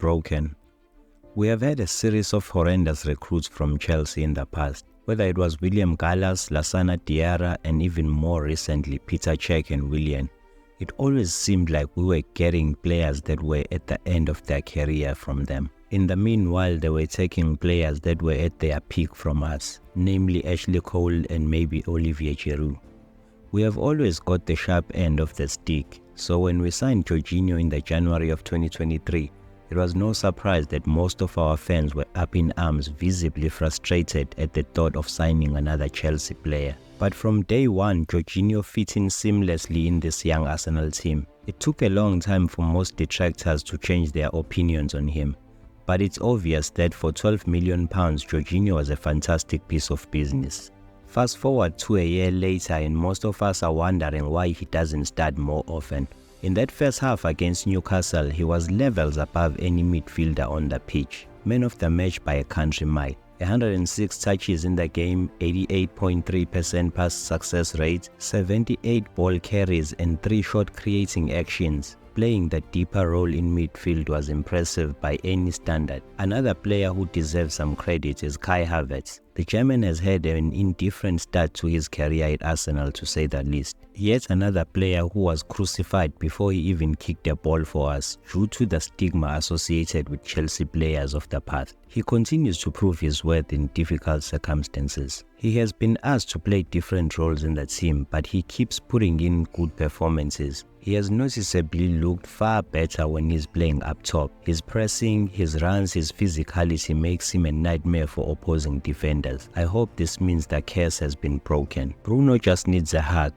broken. We have had a series of horrendous recruits from Chelsea in the past, whether it was William Gallas, Lassana, Diara, and even more recently Petr Chech and Willian. It always seemed like we were getting players that were at the end of their career from them. In the meanwhile, they were taking players that were at their peak from us, namely Ashley Cole and maybe Olivier Giroud. We have always got the sharp end of the stick, so when we signed Jorginho in the January of 2023, it was no surprise that most of our fans were up in arms, visibly frustrated at the thought of signing another Chelsea player. But from day one, Jorginho fit in seamlessly in this young Arsenal team. It took a long time for most detractors to change their opinions on him, but it's obvious that for £12 million, Jorginho was a fantastic piece of business. Fast forward to a year later and most of us are wondering why he doesn't start more often. In that first half against Newcastle, he was levels above any midfielder on the pitch. Man of the match by a country mile. 106 touches in the game, 88.3% pass success rate, 78 ball carries and 3 shot creating actions. Playing the deeper role in midfield was impressive by any standard. Another player who deserves some credit is Kai Harvetz. The German has had an indifferent start to his career at Arsenal, to say the least. Yet another player who was crucified before he even kicked a ball for us due to the stigma associated with Chelsea players of the past. He continues to prove his worth in difficult circumstances. He has been asked to play different roles in the team, but he keeps putting in good performances. He has noticeably looked far better when he's playing up top. His pressing, his runs, his physicality makes him a nightmare for opposing defenders. I hope this means the curse has been broken. Bruno just needs a hug.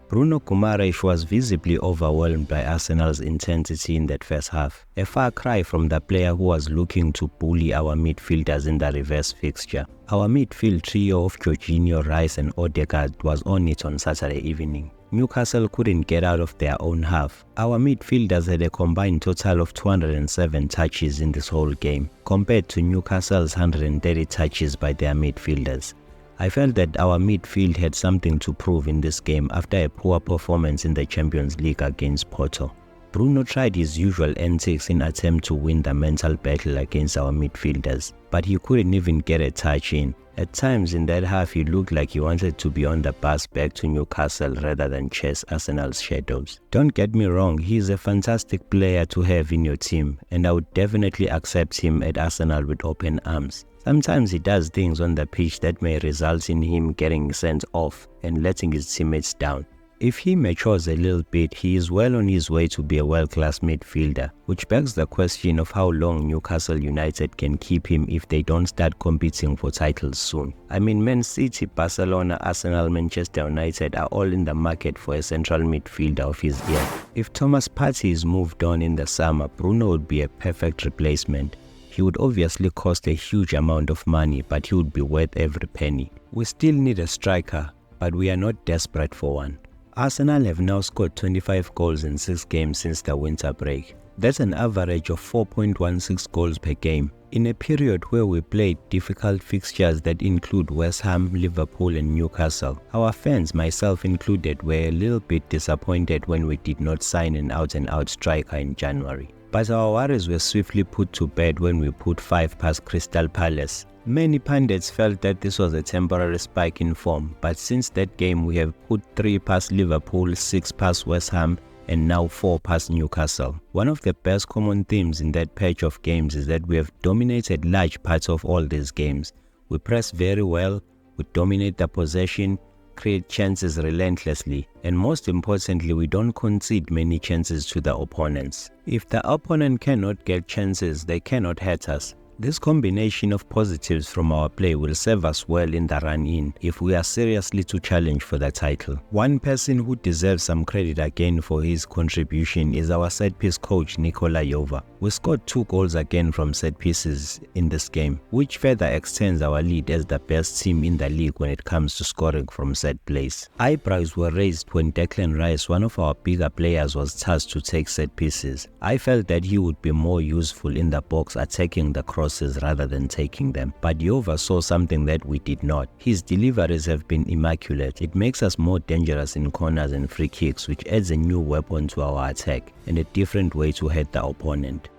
Bruno Guimaraes was visibly overwhelmed by Arsenal's intensity in that first half. A far cry from the player who was looking to bully our midfielders in the reverse fixture. Our midfield trio of Jorginho, Rice and Odegaard was on it on Saturday evening. Newcastle couldn't get out of their own half. Our midfielders had a combined total of 207 touches in this whole game, compared to Newcastle's 130 touches by their midfielders. I felt that our midfield had something to prove in this game after a poor performance in the Champions League against Porto. Bruno tried his usual antics in attempt to win the mental battle against our midfielders, but he couldn't even get a touch in. At times in that half he looked like he wanted to be on the bus back to Newcastle rather than chase Arsenal's shadows. Don't get me wrong, he is a fantastic player to have in your team and I would definitely accept him at Arsenal with open arms. Sometimes he does things on the pitch that may result in him getting sent off and letting his teammates down. If he matures a little bit, he is well on his way to be a world-class midfielder, which begs the question of how long Newcastle United can keep him if they don't start competing for titles soon. I mean, Man City, Barcelona, Arsenal, Manchester United are all in the market for a central midfielder of his year. If Thomas Partey is moved on in the summer, Bruno would be a perfect replacement. He would obviously cost a huge amount of money, but he would be worth every penny. We still need a striker, but we are not desperate for one. Arsenal have now scored 25 goals in 6 games since the winter break. That's an average of 4.16 goals per game. In a period where we played difficult fixtures that include West Ham, Liverpool and Newcastle, our fans, myself included, were a little bit disappointed when we did not sign an out-and-out striker in January. But our worries were swiftly put to bed when we put 5 past Crystal Palace. Many pundits felt that this was a temporary spike in form, but since that game we have put 3 past Liverpool, 6 past West Ham and now 4 past Newcastle. One of the best common themes in that patch of games is that we have dominated large parts of all these games. We press very well, we dominate the possession, create chances relentlessly, and most importantly, we don't concede many chances to the opponents. If the opponent cannot get chances, they cannot hurt us. This combination of positives from our play will serve us well in the run-in if we are seriously to challenge for the title. One person who deserves some credit again for his contribution is our set-piece coach Nikola Jova. We scored 2 goals again from set pieces in this game, which further extends our lead as the best team in the league when it comes to scoring from set plays. Eyebrows were raised when Declan Rice, one of our bigger players, was tasked to take set pieces. I felt that he would be more useful in the box attacking the crosses rather than taking them, but Jova saw something that we did not. His deliveries have been immaculate. It makes us more dangerous in corners and free kicks, which adds a new weapon to our attack and a different way to hit the opponent.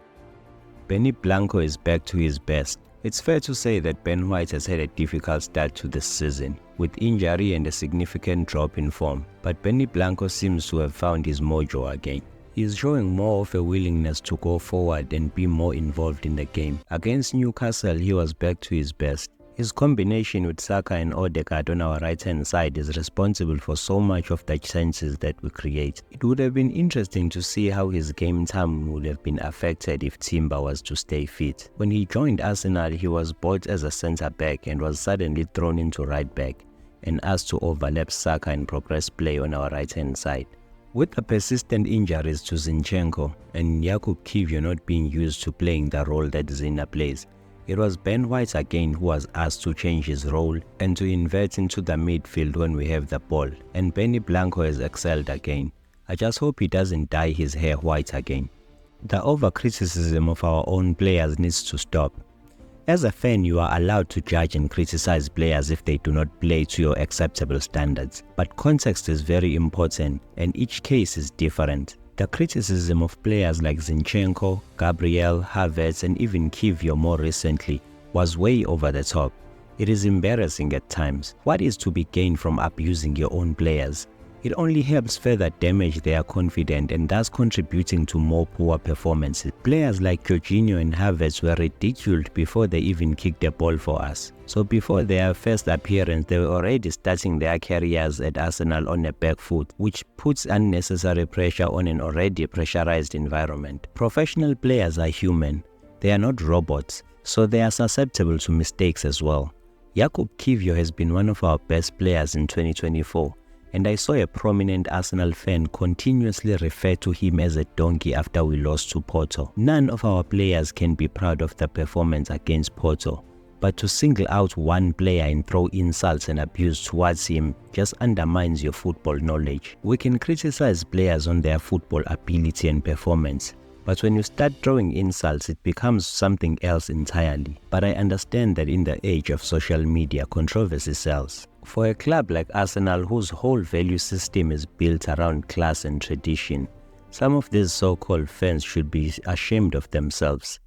Benny Blanco is back to his best. It's fair to say that Ben White has had a difficult start to this season, with injury and a significant drop in form, but Benny Blanco seems to have found his mojo again. He is showing more of a willingness to go forward and be more involved in the game. Against Newcastle, he was back to his best. His combination with Saka and Odegaard on our right-hand side is responsible for so much of the chances that we create. It would have been interesting to see how his game time would have been affected if Timber was to stay fit. When he joined Arsenal, he was bought as a centre-back and was suddenly thrown into right-back and asked to overlap Saka and progress play on our right-hand side. With the persistent injuries to Zinchenko and Jakub Kiwior not being used to playing the role that Zina plays, it was Ben White again who was asked to change his role and to invert into the midfield when we have the ball, and Benny Blanco has excelled again. I just hope he doesn't dye his hair white again. The over-criticism of our own players needs to stop. As a fan, you are allowed to judge and criticize players if they do not play to your acceptable standards, but context is very important and each case is different. The criticism of players like Zinchenko, Gabriel, Harvetz and even Kiwior more recently was way over the top. It is embarrassing at times. What is to be gained from abusing your own players? It only helps further damage their confidence and thus contributing to more poor performances. Players like Jorginho and Harvetz were ridiculed before they even kicked the ball for us. So before their first appearance, they were already starting their careers at Arsenal on a back foot, which puts unnecessary pressure on an already pressurized environment. Professional players are human. They are not robots, so they are susceptible to mistakes as well. Jakub Kiwior has been one of our best players in 2024. And I saw a prominent Arsenal fan continuously refer to him as a donkey after we lost to Porto. None of our players can be proud of the performance against Porto, but to single out one player and throw insults and abuse towards him just undermines your football knowledge. We can criticize players on their football ability and performance, but when you start throwing insults, it becomes something else entirely. But I understand that in the age of social media, controversy sells. For a club like Arsenal, whose whole value system is built around class and tradition, some of these so-called fans should be ashamed of themselves.